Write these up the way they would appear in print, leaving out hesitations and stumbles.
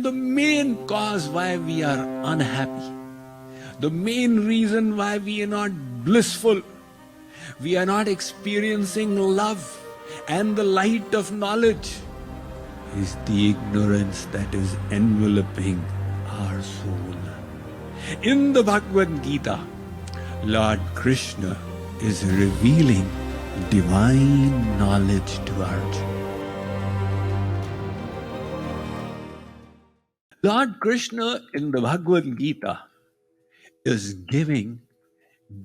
the main cause why we are unhappy, the main reason why we are not blissful, we are not experiencing love and the light of knowledge, is the ignorance that is enveloping our soul. In the Bhagavad Gita, Lord Krishna is revealing divine knowledge to Arjuna. Lord Krishna in the Bhagavad Gita is giving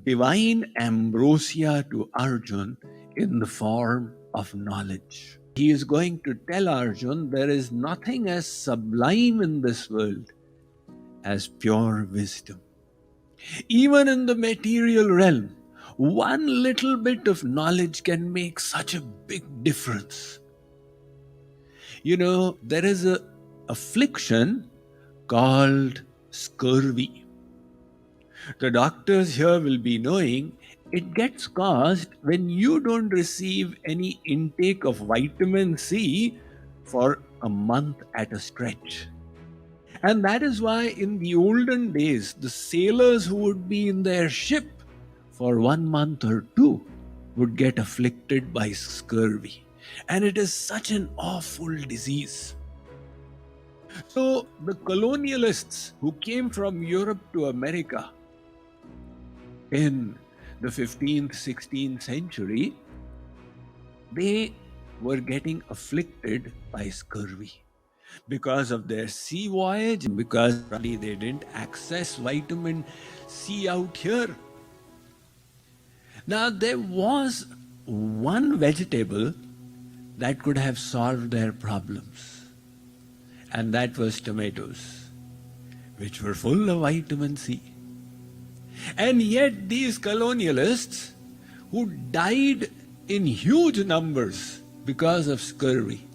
divine ambrosia to Arjun in the form of knowledge. He is going to tell Arjun there is nothing as sublime in this world as pure wisdom. Even in the material realm, one little bit of knowledge can make such a big difference. You know, there is an affliction called scurvy. The doctors here will be knowing it gets caused when you don't receive any intake of vitamin C for a month at a stretch. And that is why in the olden days, the sailors who would be in their ship for 1 month or 2 would get afflicted by scurvy. And it is such an awful disease. So the colonialists who came from Europe to America in the 15th, 16th century, they were getting afflicted by scurvy because of their sea voyage, because they didn't access vitamin C out here. Now, there was one vegetable that could have solved their problems, and that was tomatoes, which were full of vitamin C. And yet these colonialists who died in huge numbers because of scurvy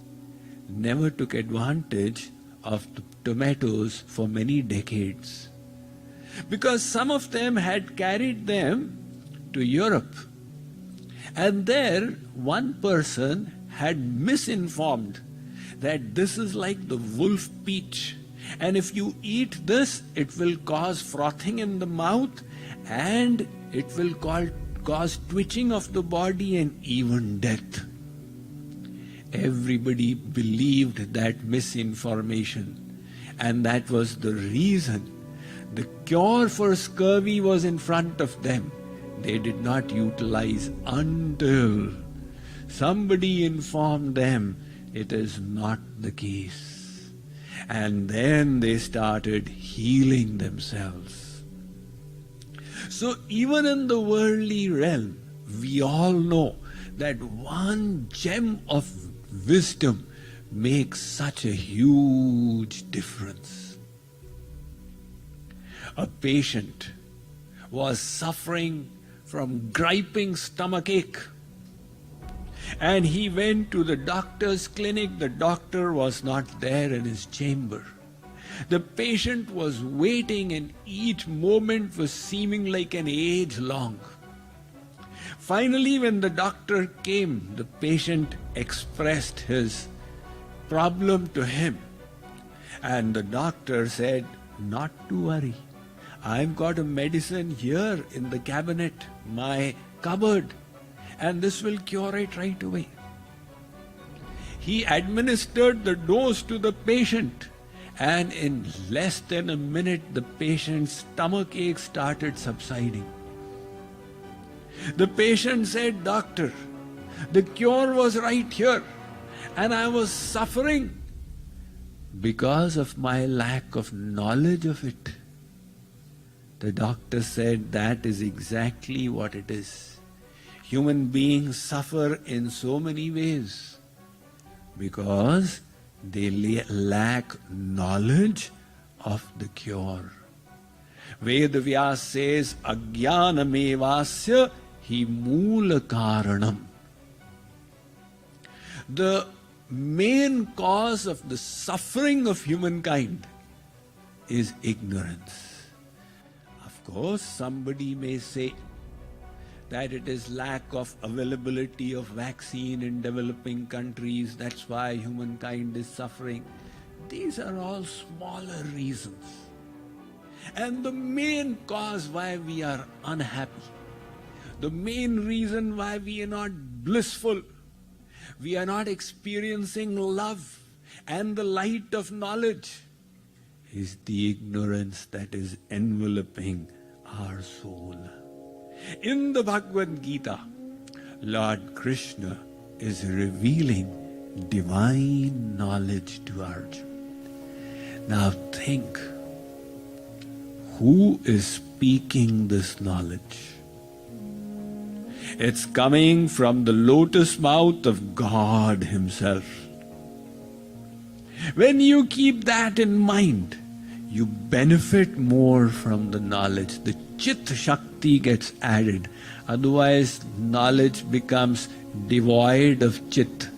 never took advantage of the tomatoes for many decades, because some of them had carried them to Europe, and there one person had misinformed that this is like the wolf peach, and if you eat this, it will cause frothing in the mouth and it will cause twitching of the body and even death. Everybody believed that misinformation, and that was the reason the cure for scurvy was in front of them. They did not utilize until somebody informed them it is not the case. And then they started healing themselves. So even in the worldly realm, we all know that one gem of wisdom makes such a huge difference. A patient was suffering from griping stomachache, and he went to the doctor's clinic. The doctor was not there in his chamber. The patient was waiting, and each moment was seeming like an age long. Finally, when the doctor came, the patient expressed his problem to him, and the doctor said, "Not to worry. I've got a medicine here in the cabinet, my cupboard, and this will cure it right away." He administered the dose to the patient, and in less than a minute, the patient's stomach ache started subsiding. The patient said, "Doctor, the cure was right here, and I was suffering because of my lack of knowledge of it." The doctor said, "That is exactly what it is. Human beings suffer in so many ways because they lack knowledge of the cure." Vedas says, "Ajnanamevasya hi moola karanam." The main cause of the suffering of humankind is ignorance. Of course, somebody may say that it is lack of availability of vaccine in developing countries, that's why humankind is suffering. These are all smaller reasons. And the main cause why we are unhappy, the main reason why we are not blissful, we are not experiencing love and the light of knowledge, is the ignorance that is enveloping our soul. In the Bhagavad Gita, Lord Krishna is revealing divine knowledge to Arjun. Now think, who is speaking this knowledge? It's coming from the lotus mouth of God Himself. When you keep that in mind, you benefit more from the knowledge. The Chit Shakti gets added. Otherwise, knowledge becomes devoid of Chit.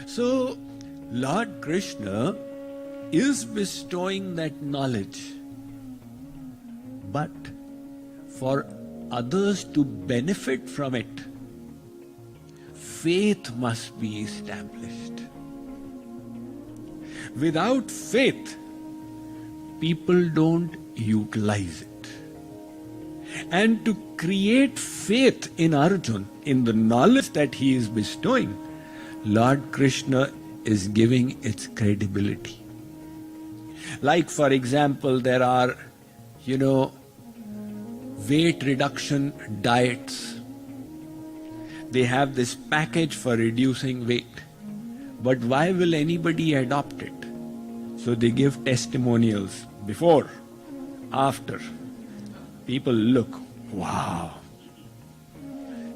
So, Lord Krishna is bestowing that knowledge. But for others to benefit from it, faith must be established. Without faith, people don't utilize it. And to create faith in Arjun, in the knowledge that he is bestowing, Lord Krishna is giving its credibility. Like, for example, there are, weight reduction diets. They have this package for reducing weight. But why will anybody adopt it? So they give testimonials before, after. People look, wow,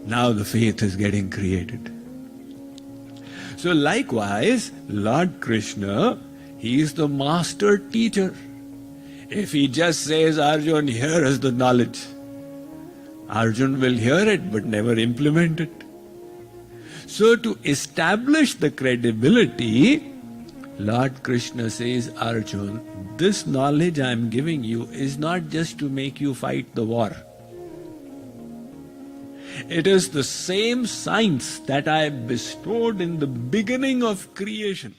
now the faith is getting created. So likewise, Lord Krishna, He is the master teacher. If He just says, Arjun, here is the knowledge, Arjun will hear it but never implement it. So to establish the credibility, Lord Krishna says, Arjun, this knowledge I am giving you is not just to make you fight the war. It is the same science that I bestowed in the beginning of creation.